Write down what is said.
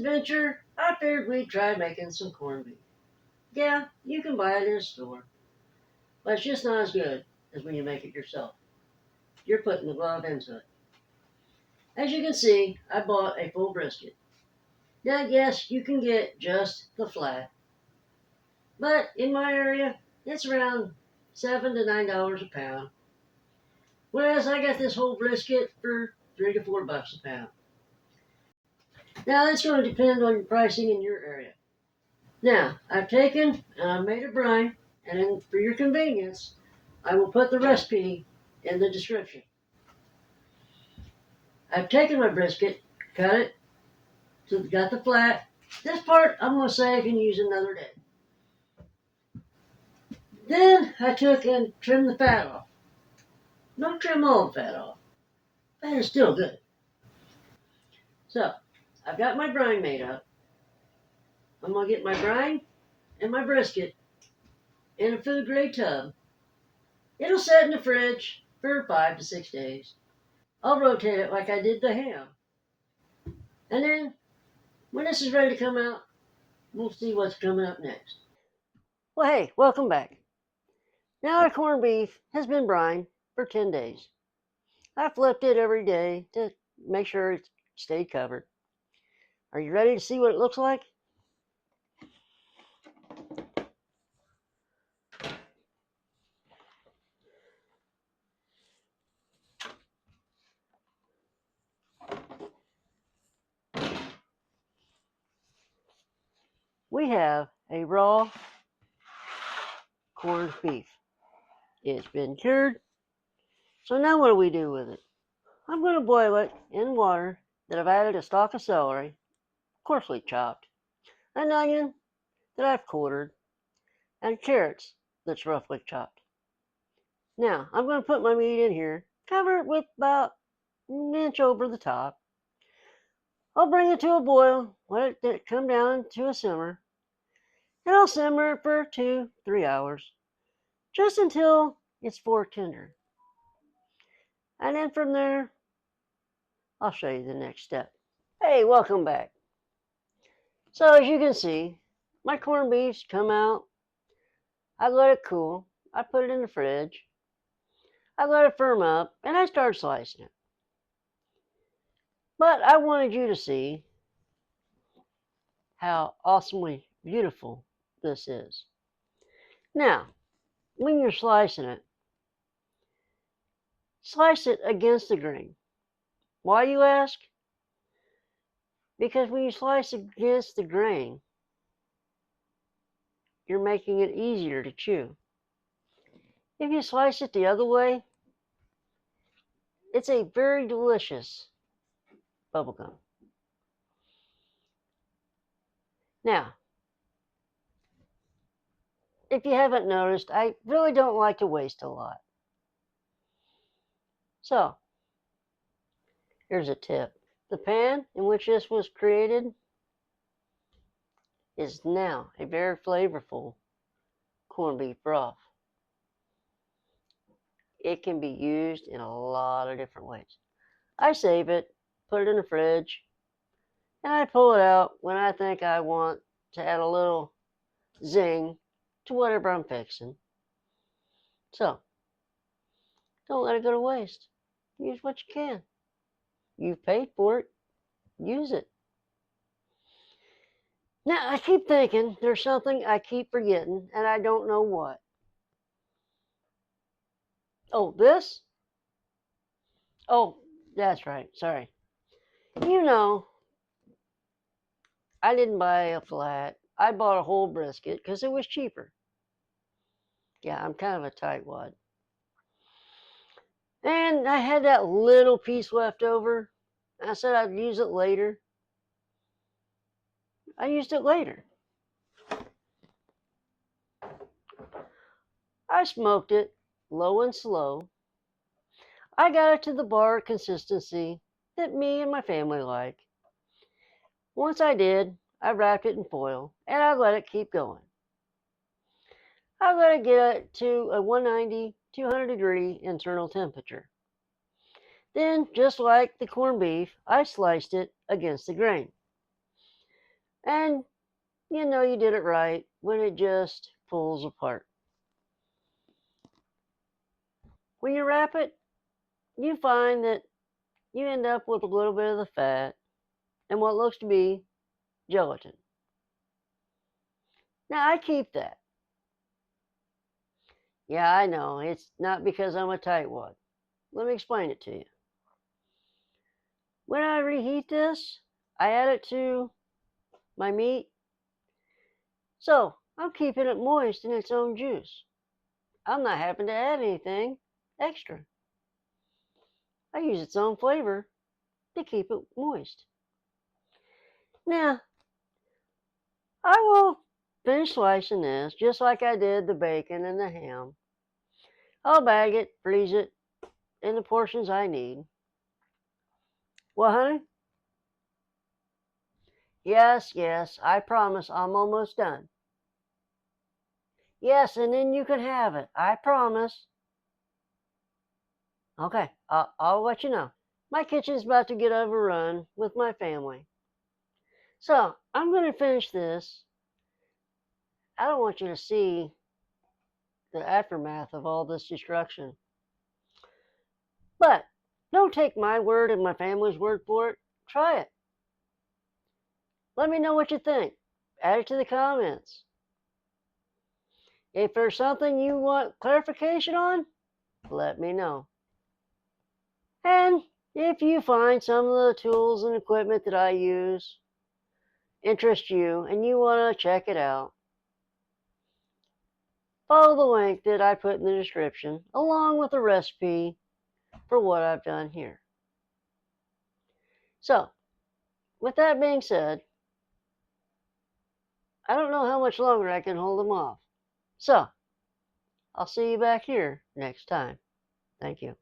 adventure, I figured we'd try making some corned beef. Yeah, you can buy it in a store, but it's just not as good as when you make it yourself. You're putting the love into it. As you can see, I bought a full brisket. Now, yes, you can get just the flat, but in my area, it's around $7 to $9 a pound. Whereas I got this whole brisket for $3 to $4 a pound. Now, that's going to depend on your pricing in your area. Now, I've taken and I've made a brine, and then for your convenience, I will put the recipe in the description. I've taken my brisket, cut it, so got the flat. This part I'm going to say I can use another day. Then I took and trimmed the fat off. Don't trim all the fat off. Fat is still good. So, I've got my brine made up. I'm going to get my brine and my brisket in a food grade tub. It'll set in the fridge for 5 to 6 days. I'll rotate it like I did the ham. And then, when this is ready to come out, we'll see what's coming up next. Well, hey, welcome back. Now our corned beef has been brined for 10 days. I flipped it every day to make sure it stayed covered. Are you ready to see what it looks like? We have a raw corned beef. It's been cured. So now what do we do with it? I'm going to boil it in water that I've added a stalk of celery, coarsely chopped, an onion that I've quartered, and carrots that's roughly chopped. Now, I'm going to put my meat in here, cover it with about an inch over the top. I'll bring it to a boil, let it come down to a simmer, and I'll simmer it for 2-3 hours, just until it's fork tender. And then from there, I'll show you the next step. Hey, welcome back. So as you can see, my corned beef's come out. I let it cool. I put it in the fridge. I let it firm up, and I started slicing it. But I wanted you to see how awesomely beautiful this is. Now, when you're slicing it, slice it against the grain. Why, you ask? Because when you slice against the grain, you're making it easier to chew. If you slice it the other way, it's a very delicious bubblegum. Now, if you haven't noticed, I really don't like to waste a lot. So, here's a tip. The pan in which this was created is now a very flavorful corned beef broth. It can be used in a lot of different ways. I save it, put it in the fridge, and I pull it out when I think I want to add a little zing to whatever I'm fixing. So, don't let it go to waste. Use what you can. You've paid for it. Use it. Now, I keep thinking there's something I keep forgetting, and I don't know what. Oh, this? Oh, that's right. Sorry. You know, I didn't buy a flat. I bought a whole brisket because it was cheaper. Yeah, I'm kind of a tightwad. And I had that little piece left over. I said I'd use it later. I used it later. I smoked it low and slow. I got it to the bar consistency that me and my family like. Once I did, I wrapped it in foil and I let it keep going. I let it get to a 190, 200 degree internal temperature. Then, just like the corned beef, I sliced it against the grain. And you know you did it right when it just pulls apart. When you wrap it, you find that you end up with a little bit of the fat and what looks to be gelatin. Now, I keep that. Yeah, I know, it's not because I'm a tightwad. Let me explain it to you. When I reheat this, I add it to my meat, so I'm keeping it moist in its own juice. I'm not having to add anything extra. I use its own flavor to keep it moist. Now, I will finish slicing this just like I did the bacon and the ham. I'll bag it, freeze it in the portions I need. Well, honey? Yes, yes, I promise I'm almost done. Yes, and then you can have it. I promise. Okay, I'll let you know. My kitchen's about to get overrun with my family. So, I'm going to finish this. I don't want you to see the aftermath of all this destruction. But don't take my word and my family's word for it. Try it. Let me know what you think. Add it to the comments. If there's something you want clarification on, let me know. And if you find some of the tools and equipment that I use interest you and you want to check it out, follow the link that I put in the description along with a recipe for what I've done here. So, with that being said, I don't know how much longer I can hold them off. So, I'll see you back here next time. Thank you.